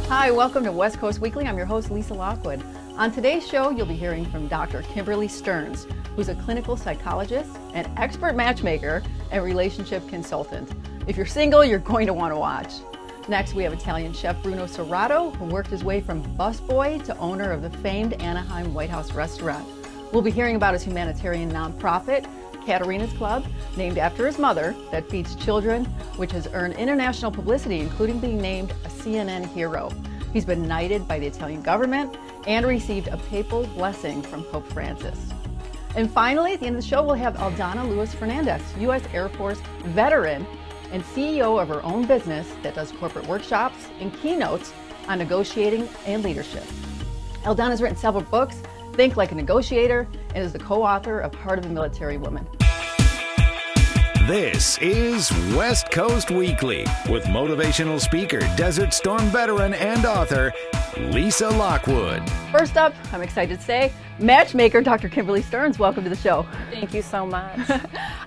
Hi, welcome to West Coast Weekly. I'm your host, Lisa Lockwood. On today's show, you'll be hearing from Dr. Kimberly Stearns, who's a clinical psychologist, an expert matchmaker, and relationship consultant. If you're single, you're going to want to watch. Next, we have Italian chef Bruno Serrato, who worked his way from busboy to owner of the famed Anaheim White House restaurant. We'll be hearing about his humanitarian nonprofit, Katerina's Club, named after his mother, that feeds children, which has earned international publicity, including being named a CNN hero. He's been knighted by the Italian government and received a papal blessing from Pope Francis. And finally, at the end of the show, we'll have Aldana Luis Fernandez, U.S. Air Force veteran and CEO of her own business that does corporate workshops and keynotes on negotiating and leadership. Aldana's written several books, Think Like a Negotiator, and is the co-author of Heart of a Military Woman. This is West Coast Weekly with motivational speaker, Desert Storm veteran, and author Lisa Lockwood. First up, I'm excited to say, matchmaker Dr. Kimberly Stearns. Welcome to the show. Thank you so much.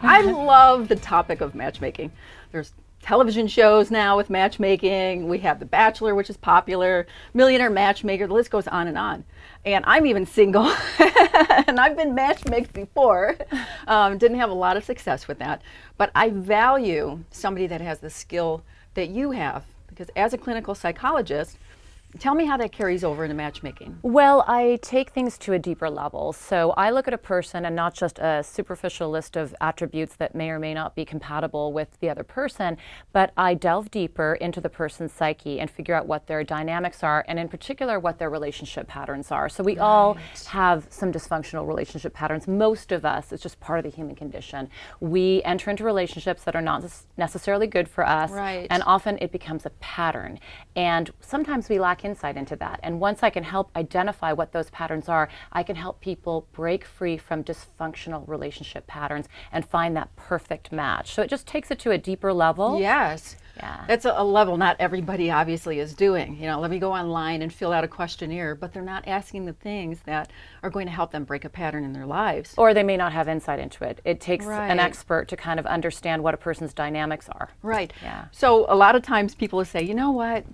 I love the topic of matchmaking. There's television shows now with matchmaking. We have The Bachelor, which is popular, Millionaire Matchmaker, the list goes on and on. And I'm even single, and I've been matchmaked before. Didn't have a lot of success with that. But I value somebody that has the skill that you have, because as a clinical psychologist, tell me how that carries over into matchmaking. Well, I take things to a deeper level. So I look at a person and not just a superficial list of attributes that may or may not be compatible with the other person, but I delve deeper into the person's psyche and figure out what their dynamics are, and in particular, what their relationship patterns are. So we all have some dysfunctional relationship patterns. Most of us, it's just part of the human condition. We enter into relationships that are not necessarily good for us, and often it becomes a pattern. And sometimes we lack insight into that. And once I can help identify what those patterns are, I can help people break free from dysfunctional relationship patterns and find that perfect match. So it just takes it to a deeper level. Yes. Yeah. That's a level not everybody obviously is doing. You know, let me go online and fill out a questionnaire, but they're not asking the things that are going to help them break a pattern in their lives. Or they may not have insight into it. It takes an expert to kind of understand what a person's dynamics are. Right. Yeah. So a lot of times people will say, you know what?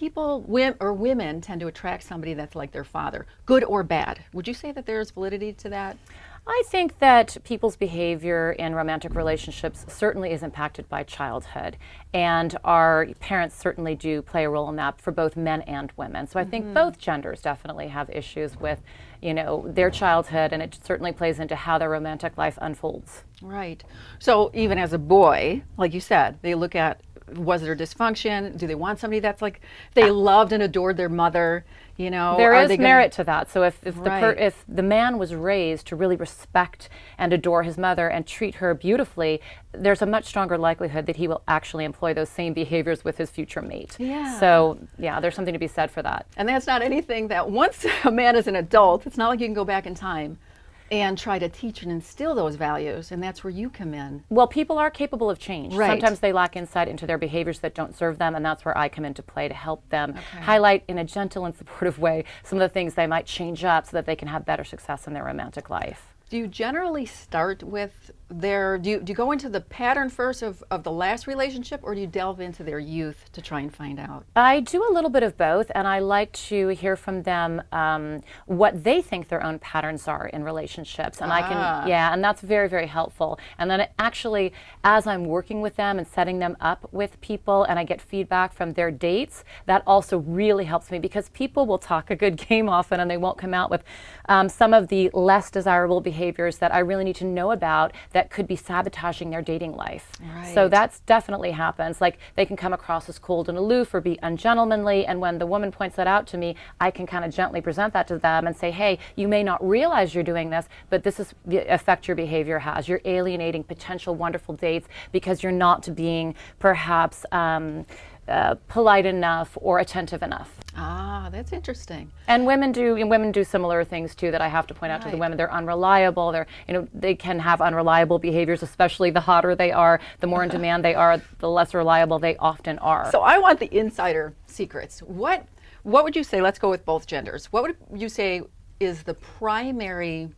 Women tend to attract somebody that's like their father, good or bad. Would you say that there's validity to that? I think that people's behavior in romantic relationships certainly is impacted by childhood, and our parents certainly do play a role in that for both men and women. So I think both genders definitely have issues with, you know, their childhood, and it certainly plays into how their romantic life unfolds. Right. So even as a boy, like you said, they look at, was there dysfunction? Do they want somebody that's like they loved and adored their mother? You know, there is merit to that. So if the man was raised to really respect and adore his mother and treat her beautifully, there's a much stronger likelihood that he will actually employ those same behaviors with his future mate. Yeah. So yeah, there's something to be said for that. And that's not anything that once a man is an adult, it's not like you can go back in time and try to teach and instill those values, and that's where you come in. Well, people are capable of change. Right. Sometimes they lack insight into their behaviors that don't serve them, and that's where I come into play to help them highlight in a gentle and supportive way some of the things they might change up so that they can have better success in their romantic life. Do you generally start with do you go into the pattern first of the last relationship, or do you delve into their youth to try and find out? I do a little bit of both, and I like to hear from them what they think their own patterns are in relationships, and I can, and that's very, very helpful. And then actually, as I'm working with them and setting them up with people, and I get feedback from their dates, that also really helps me, because people will talk a good game often, and they won't come out with some of the less desirable behaviors that I really need to know about that could be sabotaging their dating life. Right. So that's definitely happens. Like, they can come across as cold and aloof or be ungentlemanly, and when the woman points that out to me, I can kind of gently present that to them and say, hey, you may not realize you're doing this, but this is the effect your behavior has. You're alienating potential wonderful dates because you're not being perhaps polite enough or attentive enough. Ah, that's interesting. And women do similar things too that I have to point out to the women. They're unreliable. They can have unreliable behaviors, especially the hotter they are, the more in demand they are, the less reliable they often are. So I want the insider secrets. What would you say, let's go with both genders, what would you say is the primary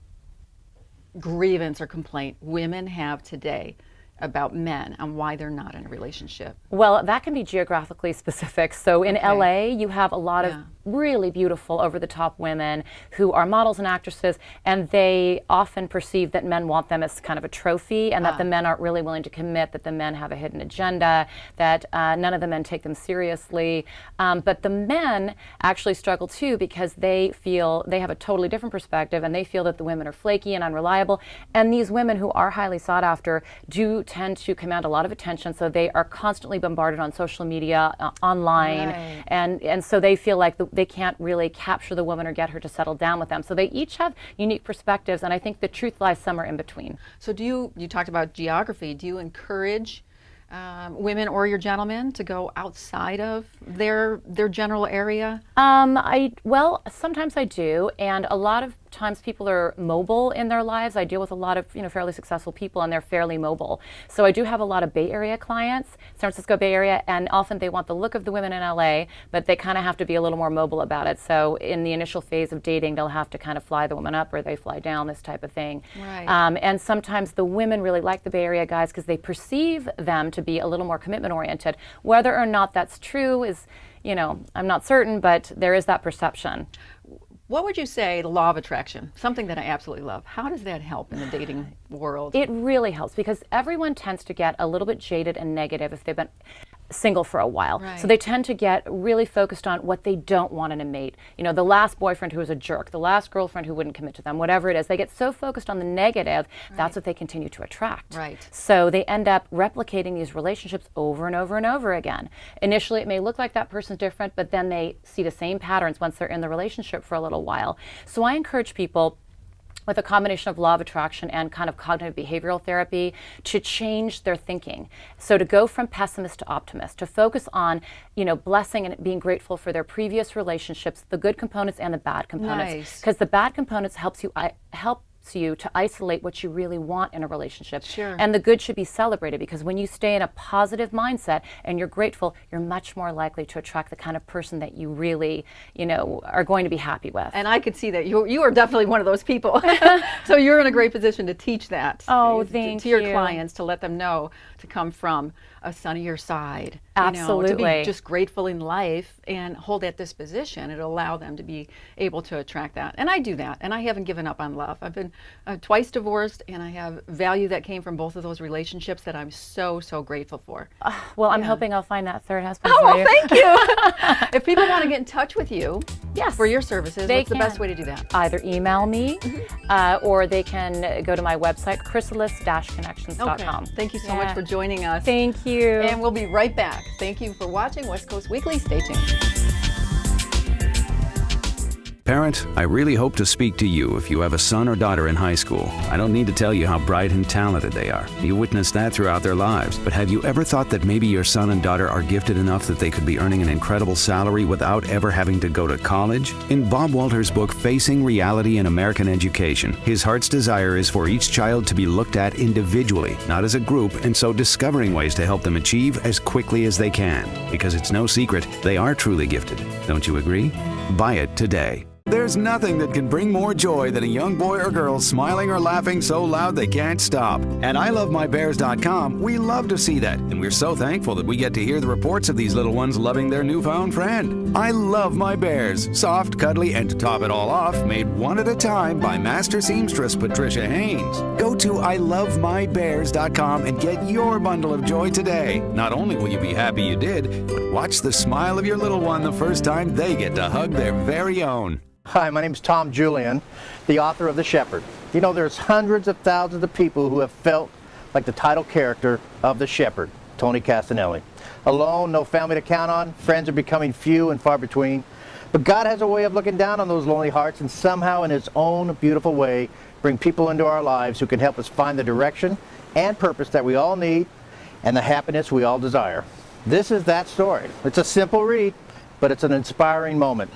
grievance or complaint women have today about men and why they're not in a relationship? Well, that can be geographically specific. So in LA, you have a lot of Yeah. really beautiful, over-the-top women who are models and actresses, and they often perceive that men want them as kind of a trophy, and that the men aren't really willing to commit, that the men have a hidden agenda, that none of the men take them seriously. But the men actually struggle too, because they feel they have a totally different perspective, and they feel that the women are flaky and unreliable. And these women who are highly sought after do tend to command a lot of attention, so they are constantly bombarded on social media, online, Right. and so they feel like they can't really capture the woman or get her to settle down with them. So they each have unique perspectives, and I think the truth lies somewhere in between. So you talked about geography. Do you encourage women or your gentlemen to go outside of their general area? Well, sometimes I do, and a lot of times people are mobile in their lives. I deal with a lot of fairly successful people, and they're fairly mobile. So I do have a lot of Bay Area clients, San Francisco Bay Area, and often they want the look of the women in LA, but they kind of have to be a little more mobile about it. So in the initial phase of dating, they'll have to kind of fly the woman up, or they fly down, this type of thing. Right. And sometimes the women really like the Bay Area guys because they perceive them to be a little more commitment oriented. Whether or not that's true is, I'm not certain, but there is that perception. What would you say the law of attraction, something that I absolutely love, how does that help in the dating world? It really helps because everyone tends to get a little bit jaded and negative if they've been single for a while. Right. So they tend to get really focused on what they don't want in a mate. The last boyfriend who was a jerk, the last girlfriend who wouldn't commit to them, whatever it is. They get so focused on the negative, that's what they continue to attract. Right. So they end up replicating these relationships over and over and over again. Initially, it may look like that person's different, but then they see the same patterns once they're in the relationship for a little while. So I encourage people, with a combination of law of attraction and kind of cognitive behavioral therapy, to change their thinking. So to go from pessimist to optimist, to focus on, blessing and being grateful for their previous relationships, the good components and the bad components. Nice. Because the bad components helps you to isolate what you really want in a relationship. Sure. And the good should be celebrated, because when you stay in a positive mindset and you're grateful, you're much more likely to attract the kind of person that you really, are going to be happy with. And I could see that you are definitely one of those people. So you're in a great position to teach that Thank to your you. clients, to let them know to come from a sunnier side. to Absolutely. be just grateful in life and hold that disposition. It'll allow them to be able to attract that. And I do that, and I haven't given up on love. I've been twice divorced, and I have value that came from both of those relationships that I'm so, so grateful for. Well, I'm hoping I'll find that third husband Oh, for well, you. thank you. If people want to get in touch with you Yes. for your services, They what's the best can. way to do that? Either email me, or they can go to my website, chrysalis-connections.com. Thank you so much for joining us. Thank you. And we'll be right back. Thank you for watching West Coast Weekly. Stay tuned. Parent, I really hope to speak to you if you have a son or daughter in high school. I don't need to tell you how bright and talented they are. You witness that throughout their lives. But have you ever thought that maybe your son and daughter are gifted enough that they could be earning an incredible salary without ever having to go to college? In Bob Walter's book, Facing Reality in American Education, his heart's desire is for each child to be looked at individually, not as a group, and so discovering ways to help them achieve as quickly as they can. Because it's no secret, they are truly gifted. Don't you agree? Buy it today. There's nothing that can bring more joy than a young boy or girl smiling or laughing so loud they can't stop. At ilovemybears.com, we love to see that, and we're so thankful that we get to hear the reports of these little ones loving their newfound friend. I love my bears, soft, cuddly, and to top it all off, made one at a time by master seamstress Patricia Haynes. Go to ilovemybears.com and get your bundle of joy today. Not only will you be happy you did, but watch the smile of your little one the first time they get to hug their very own. Hi, my name is Tom Julian, the author of The Shepherd. There's hundreds of thousands of people who have felt like the title character of The Shepherd, Tony Castanelli. Alone, no family to count on, friends are becoming few and far between. But God has a way of looking down on those lonely hearts and somehow in His own beautiful way bring people into our lives who can help us find the direction and purpose that we all need and the happiness we all desire. This is that story. It's a simple read, but it's an inspiring moment.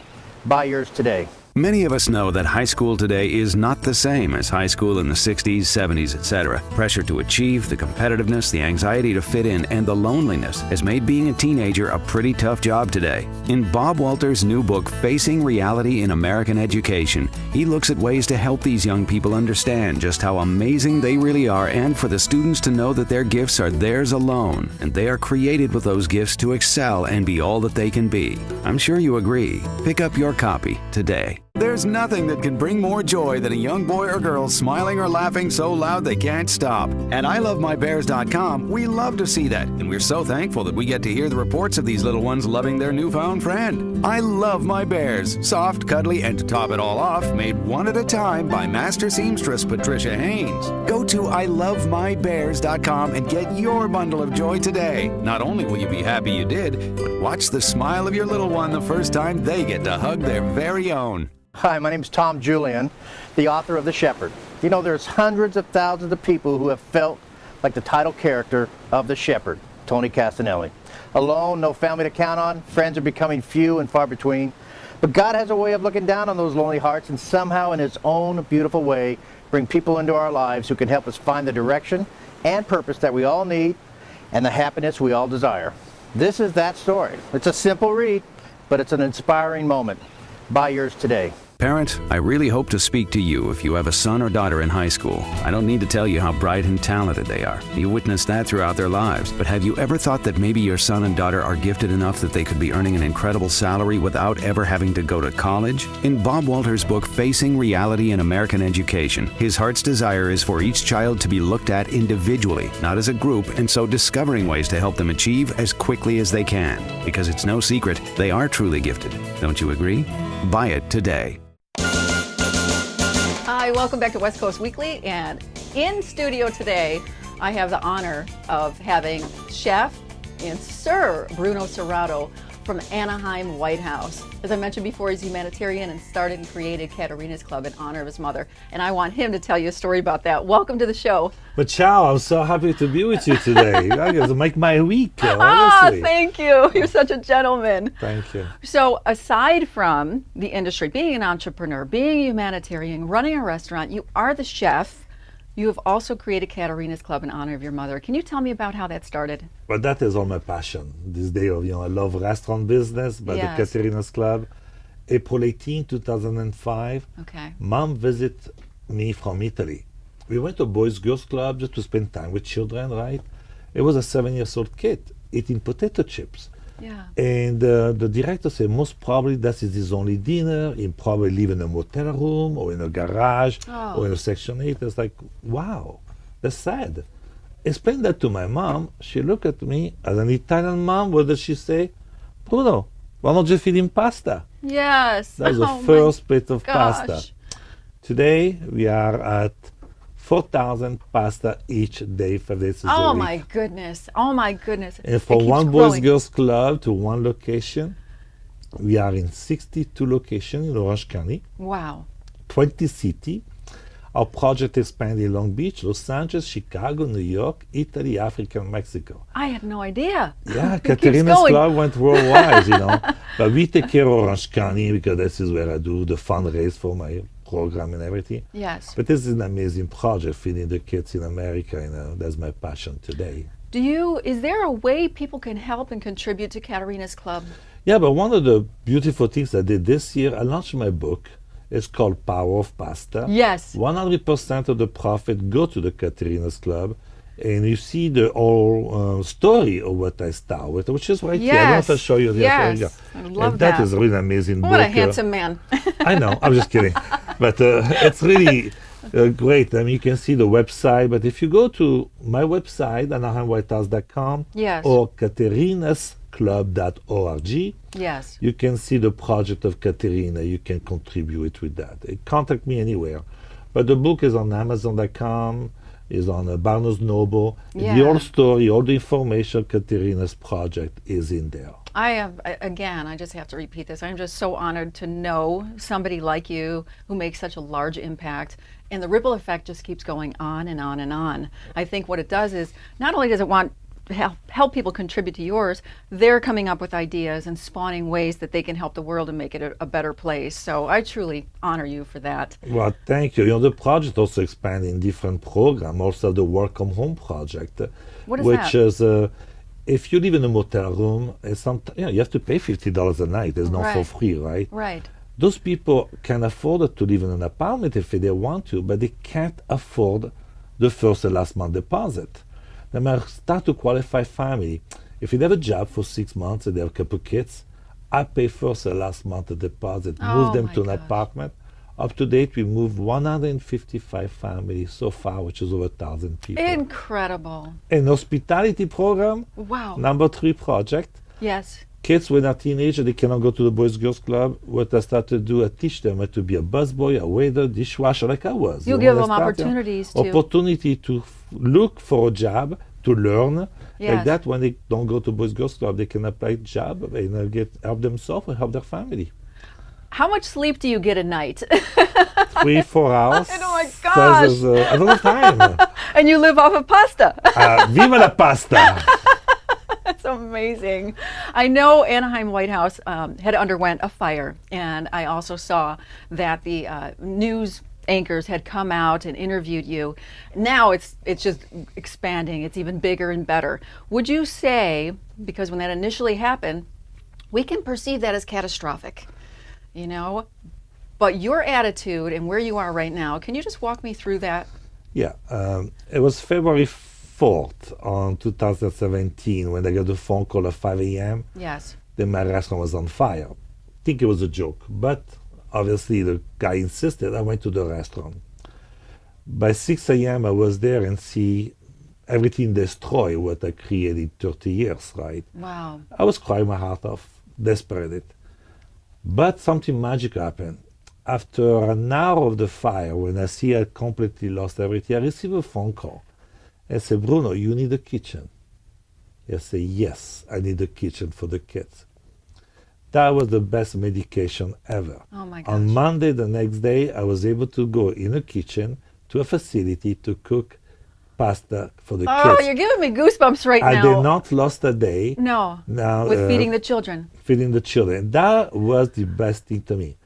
Buy yours today. Many of us know that high school today is not the same as high school in the 60s, 70s, etc. Pressure to achieve, the competitiveness, the anxiety to fit in, and the loneliness has made being a teenager a pretty tough job today. In Bob Walter's new book, Facing Reality in American Education, he looks at ways to help these young people understand just how amazing they really are and for the students to know that their gifts are theirs alone and they are created with those gifts to excel and be all that they can be. I'm sure you agree. Pick up your copy today. There's nothing that can bring more joy than a young boy or girl smiling or laughing so loud they can't stop. At ilovemybears.com, we love to see that, and we're so thankful that we get to hear the reports of these little ones loving their newfound friend. I love my bears. Soft, cuddly, and to top it all off, made one at a time by master seamstress Patricia Haynes. Go to ilovemybears.com and get your bundle of joy today. Not only will you be happy you did, but watch the smile of your little one the first time they get to hug their very own. Hi, my name is Tom Julian, the author of The Shepherd. You know, there's hundreds of thousands of people who have felt like the title character of The Shepherd, Tony Castanelli. Alone, no family to count on, friends are becoming few and far between. But God has a way of looking down on those lonely hearts and somehow in His own beautiful way bring people into our lives who can help us find the direction and purpose that we all need and the happiness we all desire. This is that story. It's a simple read, but it's an inspiring moment. Buy yours today. Parent, I really hope to speak to you if you have a son or daughter in high school. I don't need to tell you how bright and talented they are. You witness that throughout their lives. But have you ever thought that maybe your son and daughter are gifted enough that they could be earning an incredible salary without ever having to go to college? In Bob Walter's book, Facing Reality in American Education, his heart's desire is for each child to be looked at individually, not as a group, and so discovering ways to help them achieve as quickly as they can. Because it's no secret, they are truly gifted. Don't you agree? Buy it today. Hi, welcome back to West Coast Weekly, and in studio today I have the honor of having Chef and Sir Bruno Serrato from Anaheim White House. As I mentioned before, he's a humanitarian and started and created Katerina's Club in honor of his mother, and I want him to tell you a story about that. Welcome to the show. But ciao, I'm so happy to be with you today. You make my week, honestly. Thank you. You're such a gentleman. Thank you. So aside from the industry, being an entrepreneur, being a humanitarian, running a restaurant, you are the chef. You have also created Katerina's Club in honor of your mother. Can you tell me about how that started? But that is all my passion. This day of, I love restaurant business, but Yes. the Katerina's Club. April 18, 2005, Okay. Mom visited me from Italy. We went to a Boys Girls Club just to spend time with children, right? It was a 7-year-old kid eating potato chips. Yeah. And the director said, most probably that is his only dinner. He'll probably live in a motel room or in a garage or in a Section 8. It's like, wow, that's sad. Explain that to my mom. She looked at me as an Italian mom. What did she say? Bruno, why don't you feed him pasta? Yes. That was Oh, the first plate of gosh. pasta. Today, we are at 4,000 pasta each day, 5 days a Oh week. my goodness. Oh my goodness. And It from keeps one Boys growing. Girls Club to one location, we are in 62 locations in Orange County, Wow. 20 cities. Our project expanded in Long Beach, Los Angeles, Chicago, New York, Italy, Africa, and Mexico. I had no idea. Yeah, It keeps Katerina's going. Club went worldwide, But we take care of Orange County because this is where I do the fundraise for my program and everything. Yes. But this is an amazing project, feeding the kids in America, that's my passion today. Is there a way people can help and contribute to Katerina's Club? Yeah, but one of the beautiful things I did this year, I launched my book. It's called Power of Pasta. Yes. 100% of the profit go to the Katerina's Club. And you see the whole story of what I start with, which is right here. I want to Yes. show you the Yes. here. I love and that that. is a really amazing book. What a handsome man. I know, I'm just kidding. But it's really great. I mean, you can see the website. But if you go to my website, anaheimwhitehouse.com Yes. or katerinasclub.org, Yes. you can see the project of Katerina. You can contribute with that. Contact me anywhere. But the book is on Amazon.com, is on Barnes Noble. Yeah. The whole story, all the information, Katerina's project is in there. I just have to repeat this. I'm just so honored to know somebody like you who makes such a large impact. And the ripple effect just keeps going on and on and on. I think what it does is not only does it want to help people contribute to yours, they're coming up with ideas and spawning ways that they can help the world and make it a better place. So I truly honor you for that. Well, thank you. The project also expanding different programs. Also, the Work from Home project, What is which that? is if you live in a motel room, you have to pay $50 a night. It's not for free, right? Right. Those people can afford to live in an apartment if they want to, but they can't afford the first and last month deposit. They might start to qualify family. If you have a job for 6 months and they have a couple kids, I pay first and last month the deposit, move them to an apartment. Up to date, we moved 155 families so far, which is over 1,000 people. Incredible. An hospitality program, Wow. number 3 project. Yes. Kids, when they're teenagers, they cannot go to the Boys Girls Club. What I start to do, I teach them how to be a busboy, a waiter, dishwasher, like I was. You give them opportunities to... Opportunity to look for a job, to learn. Yes. Like that, when they don't go to Boys Girls Club, they can apply a job and help themselves and help their family. How much sleep do you get a night? 3-4 hours. Oh my gosh. I don't have time. And you live off of pasta. Viva la pasta. That's amazing. I know Anaheim White House had underwent a fire, and I also saw that the news anchors had come out and interviewed you. Now it's just expanding. It's even bigger and better. Would you say, because when that initially happened, we can perceive that as catastrophic, you know? But your attitude and where you are right now, can you just walk me through that? Yeah, it was February 4th on 2017 when I got the phone call at 5 a.m. Yes. Then my restaurant was on fire. I think it was a joke, but obviously the guy insisted. I went to the restaurant. By 6 a.m. I was there and see everything destroyed what I created 30 years, right? Wow. I was crying my heart off, desperate. But something magic happened. After an hour of the fire, when I see I completely lost everything, I received a phone call. I said, Bruno, you need a kitchen. I said, yes, I need a kitchen for the kids. That was the best medication ever. Oh my gosh. On Monday, the next day, I was able to go in a kitchen to a facility to cook pasta for the kids. Oh, you're giving me goosebumps right now. I did not lost a day. No. Now, with feeding the children. Feeding the children. That was the best thing to me.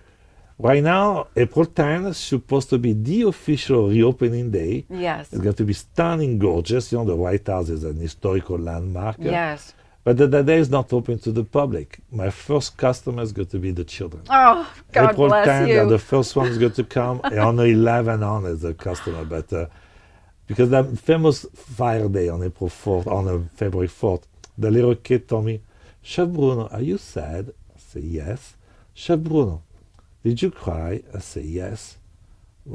Right now, April 10th is supposed to be the official reopening day. Yes. It's going to be stunning, gorgeous. You know, the White House is an historical landmark. Yes. But the day is not open to the public. My first customer is going to be the children. Oh, God April bless 10th, you. they're the first ones going to come. And on the 11 on is a customer. But because that famous fire day on April 4th, on February 4th, the little kid told me, Chef Bruno, are you sad? I said, yes. Chef Bruno, did you cry? I say, yes.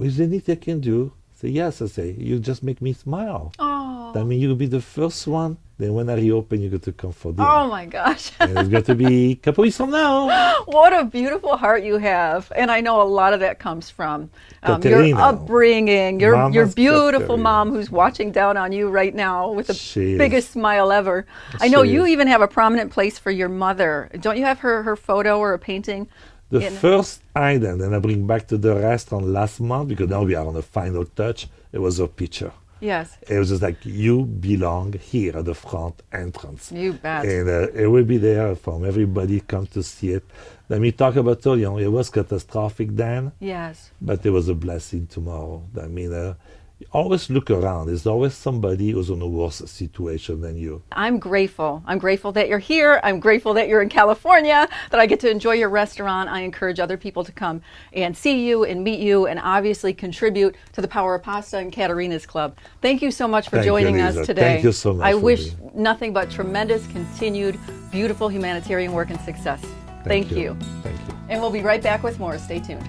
Is there anything I can do? I say, yes. I say, you just make me smile. Oh. That means you'll be the first one. Then when I reopen, you get to come for dinner. Oh my gosh. And it's going to be a couple weeks from now. What a beautiful heart you have. And I know a lot of that comes from your Katerina. upbringing, your Mama's beautiful Katerina. mom who's watching down on you right now with the She biggest is. smile ever. I know She you is. even have a prominent place for your mother. Don't you have her photo or a painting? The first item that I bring back to the restaurant last month, because now we are on the final touch, it was a picture. Yes. It was just like, you belong here at the front entrance. You bet. And it will be there from everybody come to see it. Let me talk about it. You know, it was catastrophic then, Yes. but it was a blessing tomorrow. I mean, always look around. There's always somebody who's in a worse situation than you. I'm grateful. I'm grateful that you're here. I'm grateful that you're in California, that I get to enjoy your restaurant. I encourage other people to come and see you and meet you and obviously contribute to the Power of Pasta and Katerina's Club. Thank you so much for Thank you, joining us Lisa. today. Thank you so much I for wish being- nothing but tremendous, continued, beautiful humanitarian work and success. Thank you. Thank you. And we'll be right back with more. Stay tuned.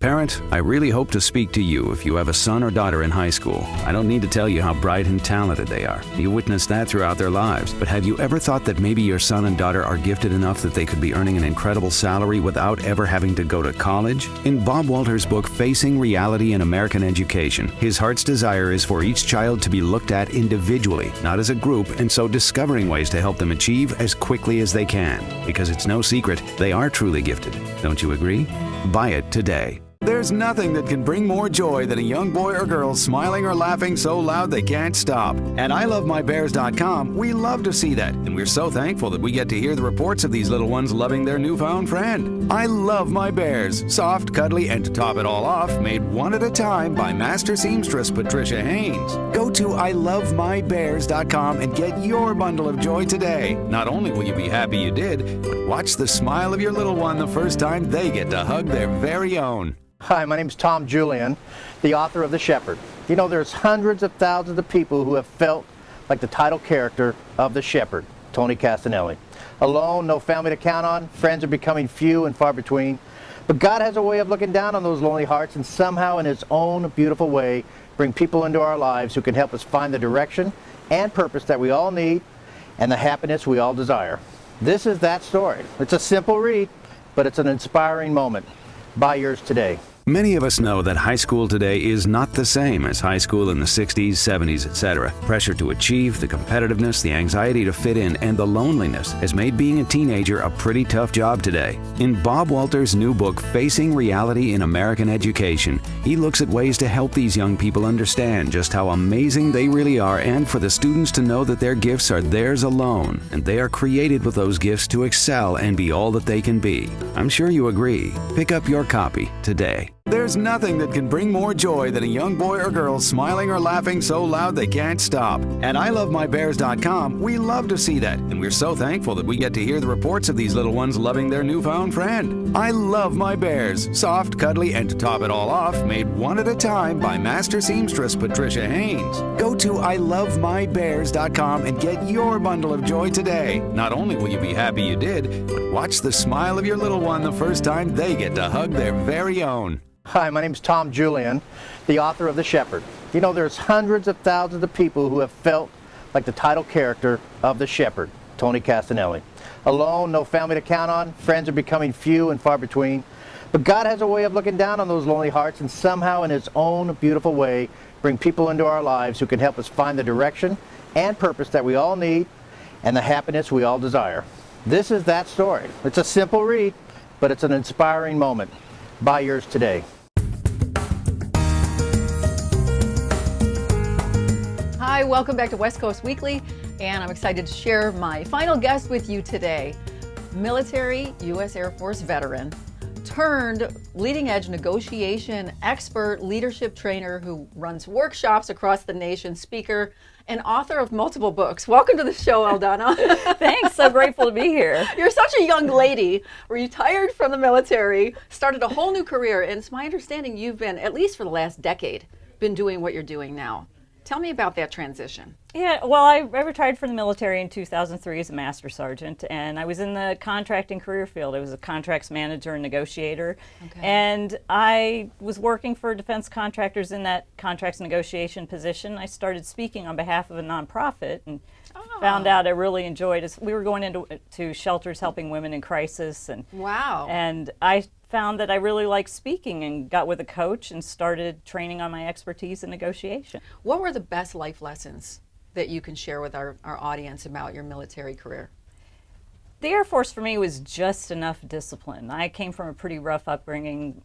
Parent, I really hope to speak to you if you have a son or daughter in high school. I don't need to tell you how bright and talented they are. You witness that throughout their lives. But have you ever thought that maybe your son and daughter are gifted enough that they could be earning an incredible salary without ever having to go to college? In Bob Walter's book, Facing Reality in American Education, his heart's desire is for each child to be looked at individually, not as a group, and so discovering ways to help them achieve as quickly as they can. Because it's no secret, they are truly gifted. Don't you agree? Buy it today. There's nothing that can bring more joy than a young boy or girl smiling or laughing so loud they can't stop. At ilovemybears.com, we love to see that, and we're so thankful that we get to hear the reports of these little ones loving their newfound friend. I love my bears, soft, cuddly, and to top it all off, made one at a time by master seamstress Patricia Haynes. Go to ilovemybears.com and get your bundle of joy today. Not only will you be happy you did, but watch the smile of your little one the first time they get to hug their very own. Hi, my name is Tom Julian, the author of The Shepherd. You know, there's hundreds of thousands of people who have felt like the title character of The Shepherd, Tony Castanelli. Alone, no family to count on, friends are becoming few and far between. But God has a way of looking down on those lonely hearts and somehow in His own beautiful way bring people into our lives who can help us find the direction and purpose that we all need and the happiness we all desire. This is that story. It's a simple read, but it's an inspiring moment. Buy yours today. Many of us know that high school today is not the same as high school in the 60s, 70s, etc. Pressure to achieve, the competitiveness, the anxiety to fit in, and the loneliness has made being a teenager a pretty tough job today. In Bob Walter's new book, Facing Reality in American Education, he looks at ways to help these young people understand just how amazing they really are and for the students to know that their gifts are theirs alone and they are created with those gifts to excel and be all that they can be. I'm sure you agree. Pick up your copy today. There's nothing that can bring more joy than a young boy or girl smiling or laughing so loud they can't stop. At ilovemybears.com, we love to see that, and we're so thankful that we get to hear the reports of these little ones loving their newfound friend. I love my bears, soft, cuddly, and to top it all off, made one at a time by master seamstress Patricia Haynes. Go to ilovemybears.com and get your bundle of joy today. Not only will you be happy you did, but watch the smile of your little one the first time they get to hug their very own. Hi, my name is Tom Julian, the author of The Shepherd. You know, there's hundreds of thousands of people who have felt like the title character of The Shepherd, Tony Castanelli. Alone, no family to count on, friends are becoming few and far between. But God has a way of looking down on those lonely hearts and somehow in His own beautiful way bring people into our lives who can help us find the direction and purpose that we all need and the happiness we all desire. This is that story. It's a simple read, but it's an inspiring moment. Buy yours today. Hi, welcome back to West Coast Weekly, and I'm excited to share my final guest with you today. Military U.S. Air Force veteran turned leading edge negotiation expert, leadership trainer who runs workshops across the nation, speaker, and author of multiple books. Welcome to the show, Aldana. Thanks, so grateful to be here. You're such a young lady, retired from the military, started a whole new career, and it's my understanding you've been, at least for the last decade, been doing what you're doing now. Tell me about that transition. Yeah, well, I retired from the military in 2003 as a master sergeant, and I was in the contracting career field. I was a contracts manager and negotiator, and I was working for defense contractors in that contracts negotiation position. I started speaking on behalf of a nonprofit and found out I really enjoyed it. We were going into shelters helping women in crisis, and and I found that I really liked speaking and got with a coach and started training on my expertise in negotiation. What were the best life lessons that you can share with our audience about your military career? The Air Force for me was just enough discipline. I came from a pretty rough upbringing,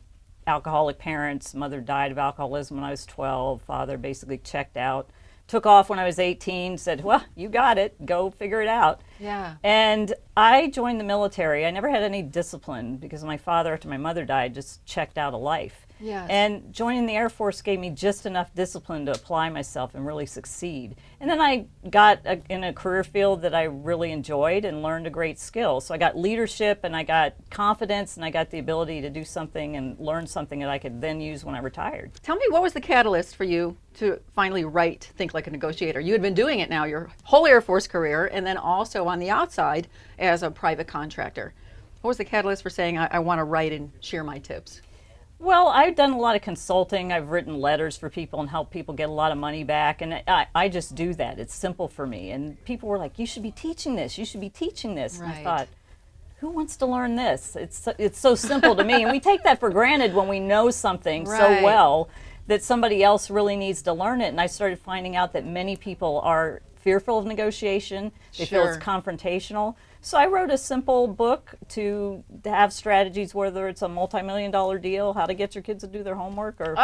alcoholic parents. Mother died of alcoholism when I was 12. Father basically checked out. Took off when I was 18, said, well, you got it, go figure it out. Yeah. And I joined the military. I never had any discipline because my father, after my mother died, just checked out of life. Yes. And joining the Air Force gave me just enough discipline to apply myself and really succeed. And then I got in a career field that I really enjoyed and learned a great skill. So I got leadership and I got confidence and I got the ability to do something and learn something that I could then use when I retired. Tell me, what was the catalyst for you to finally write Think Like a Negotiator? You had been doing it now your whole Air Force career and then also on the outside as a private contractor. What was the catalyst for saying, I want to write and share my tips? Well, I've done a lot of consulting. I've written letters for people and helped people get a lot of money back. And I just do that. It's simple for me. And people were like, you should be teaching this. You should be teaching this. Right. And I thought, who wants to learn this? It's so simple to me. And we take that for granted when we know something so well that somebody else really needs to learn it. And I started finding out that many people are fearful of negotiation. They feel it's confrontational. So I wrote a simple book to have strategies, whether it's a multi-million-dollar deal, how to get your kids to do their homework, or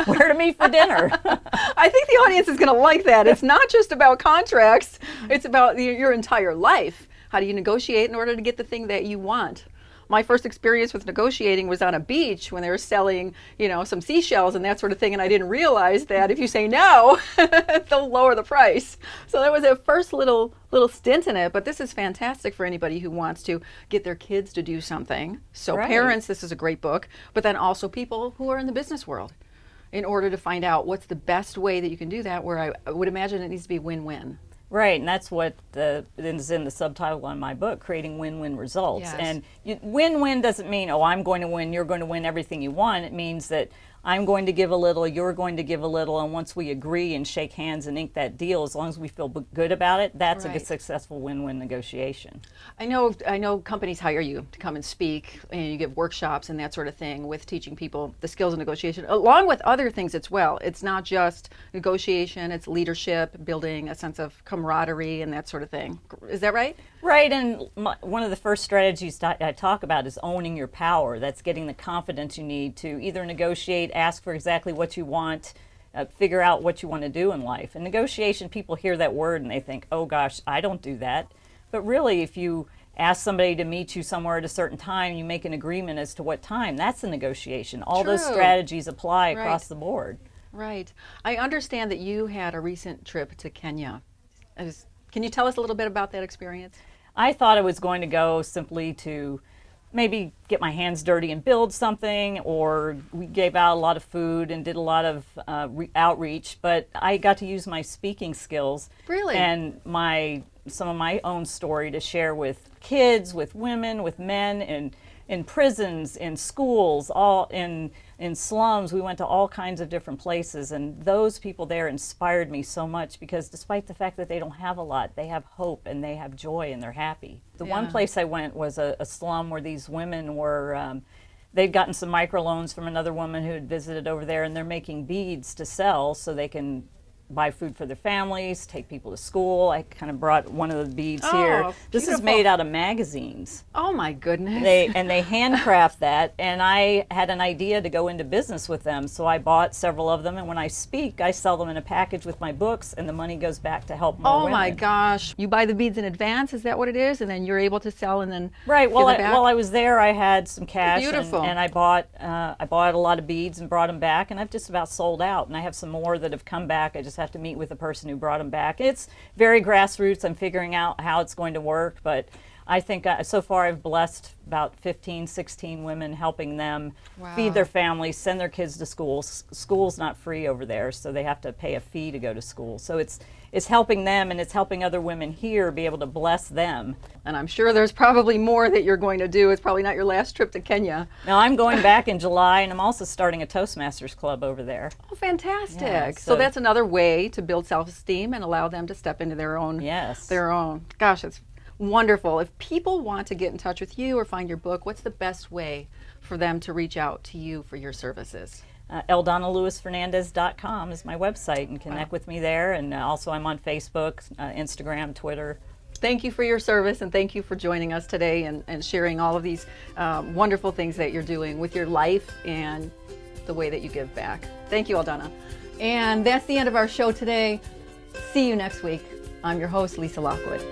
where to meet for dinner. I think the audience is going to like that. It's not just about contracts. It's about your entire life. How do you negotiate in order to get the thing that you want? My first experience with negotiating was on a beach when they were selling, some seashells and that sort of thing, and I didn't realize that if you say no, they'll lower the price. So that was a first little stint in it, but this is fantastic for anybody who wants to get their kids to do something. So parents, this is a great book, but then also people who are in the business world, in order to find out what's the best way that you can do that, where I would imagine it needs to be win-win. Right, and that's what is in the subtitle on my book, Creating Win-Win Results. Yes. And win-win doesn't mean, I'm going to win, you're going to win everything you want. It means that I'm going to give a little, you're going to give a little, and once we agree and shake hands and ink that deal, as long as we feel good about it, that's a successful win-win negotiation. I know companies hire you to come and speak, and you give workshops and that sort of thing with teaching people the skills of negotiation, along with other things as well. It's not just negotiation, it's leadership, building a sense of camaraderie and that sort of thing. Is that right? Right, and one of the first strategies I talk about is owning your power. That's getting the confidence you need to either negotiate, ask for exactly what you want, figure out what you want to do in life. And negotiation, people hear that word and they think, oh gosh, I don't do that. But really, if you ask somebody to meet you somewhere at a certain time, you make an agreement as to what time, that's a negotiation. All those strategies apply across the board. Right. I understand that you had a recent trip to Kenya. Can you tell us a little bit about that experience? I thought I was going to go simply to maybe get my hands dirty and build something, or we gave out a lot of food and did a lot of outreach, but I got to use my speaking skills and some of my own story to share with kids, with women, with men, in prisons, in schools, all in slums. We went to all kinds of different places, and those people there inspired me so much, because despite the fact that they don't have a lot, they have hope and they have joy and they're happy. The one place I went was a slum where these women were, they'd gotten some microloans from another woman who had visited over there, and they're making beads to sell so they can buy food for their families, take people to school. I kind of brought one of the beads here. This is made out of magazines. Oh my goodness. They handcraft that, and I had an idea to go into business with them, so I bought several of them, and when I speak, I sell them in a package with my books, and the money goes back to help more women. Oh my gosh. You buy the beads in advance, is that what it is? And then you're able to sell and then while I was there, I had some cash. Beautiful. And I bought a lot of beads and brought them back, and I've just about sold out, and I have some more that have come back. I just have to meet with the person who brought them back. It's very grassroots. I'm figuring out how it's going to work, but I think so far I've blessed about 15, 16 women, helping them feed their families, send their kids to school. School's not free over there, so they have to pay a fee to go to school. So it's helping them, and it's helping other women here be able to bless them. And I'm sure there's probably more that you're going to do. It's probably not your last trip to Kenya. Now I'm going back in July, and I'm also starting a Toastmasters club over there. Oh, fantastic. Yeah, so that's another way to build self-esteem and allow them to step into their own. Yes. Their own. Gosh, it's wonderful. If people want to get in touch with you or find your book, what's the best way for them to reach out to you for your services? EldonnaLewisFernandez.com is my website, and connect with me there. And also I'm on Facebook, Instagram, Twitter. Thank you for your service, and thank you for joining us today and sharing all of these wonderful things that you're doing with your life and the way that you give back. Thank you, Eldonna. And that's the end of our show today. See you next week. I'm your host, Lisa Lockwood.